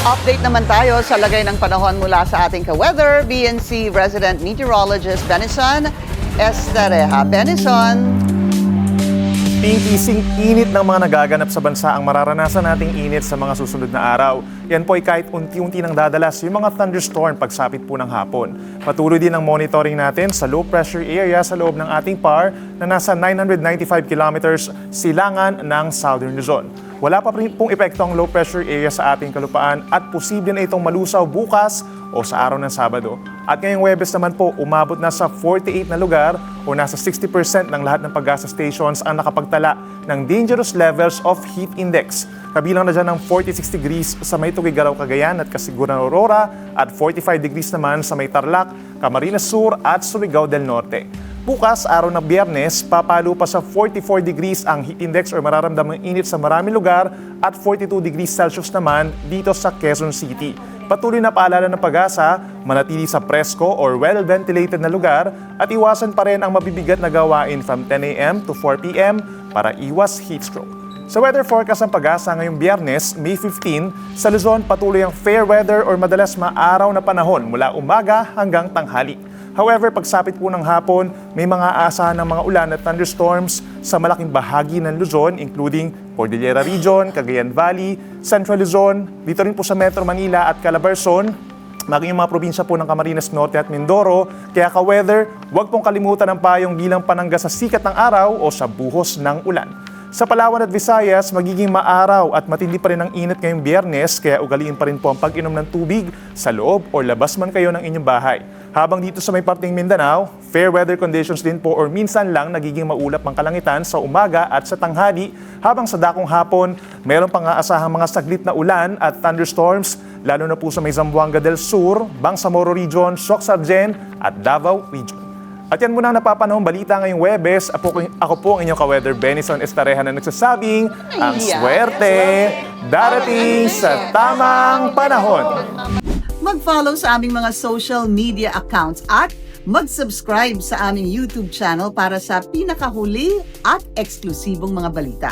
Update naman tayo sa lagay ng panahon mula sa ating ka-weather, BNC resident meteorologist Benison Estareja. Benison. Pingising init ng mga nagaganap sa bansa ang mararanasan nating init sa mga susunod na araw. Yan po ay kahit unti-unti nang dadalas yung mga thunderstorm pagsapit po ng hapon. Patuloy din ang monitoring natin sa low pressure area sa loob ng ating PAR na nasa 995 kilometers silangan ng Southern Luzon. Wala pa rin pong epekto ang low pressure area sa ating kalupaan at posible na itong malusaw bukas o sa araw ng Sabado. At ngayong Huwebes naman po, umabot na sa 48 na lugar o nasa 60% ng lahat ng pag-asa stations ang nakapagtala ng dangerous levels of heat index. Kabilang na dyan ng 46 degrees sa may Tuguegarao, Cagayan at Casiguran, Aurora at 45 degrees naman sa may Tarlac, Camarines Sur at Surigao del Norte. Bukas, araw ng Biyernes, papalo pa sa 44 degrees ang heat index o mararamdamang init sa maraming lugar at 42 degrees Celsius naman dito sa Quezon City. Patuloy na paalala ng Pag-asa, manatili sa presko or well-ventilated na lugar at iwasan pa rin ang mabibigat na gawain from 10 a.m. to 4 p.m. para iwas heat stroke. Sa weather forecast ng Pag-asa ngayong Biyernes, May 15, sa Luzon patuloy ang fair weather or madalas maaraw na panahon mula umaga hanggang tanghali. However, pagsapit po ng hapon, may mga aasahan ng mga ulan at thunderstorms sa malaking bahagi ng Luzon, including Cordillera Region, Cagayan Valley, Central Luzon, dito rin po sa Metro Manila at Calabarzon, maging yung mga probinsya po ng Camarines Norte at Mindoro. Kaya ka-weather, huwag pong kalimutan ang payong bilang panangga sa sikat ng araw o sa buhos ng ulan. Sa Palawan at Visayas, magiging maaraw at matindi pa rin ang init ngayong Biyernes, kaya ugaliin pa rin po ang pag-inom ng tubig sa loob o labas man kayo ng inyong bahay. Habang dito sa may parting Mindanao, fair weather conditions din po or minsan lang nagiging maulap ang kalangitan sa umaga at sa tanghali, habang sa dakong hapon, meron pang aasahang mga saglit na ulan at thunderstorms, lalo na po sa may Zamboanga del Sur, Bangsamoro Region, Soc-Sargen at Davao Region. At yan muna ang napapanahong balita ngayong Huwebes. Ako po ang inyong ka-weather Benison Estareja na nagsasabing, ang swerte darating sa tamang panahon. Mag-follow sa aming mga social media accounts at mag-subscribe sa aming YouTube channel para sa pinakahuli at eksklusibong mga balita.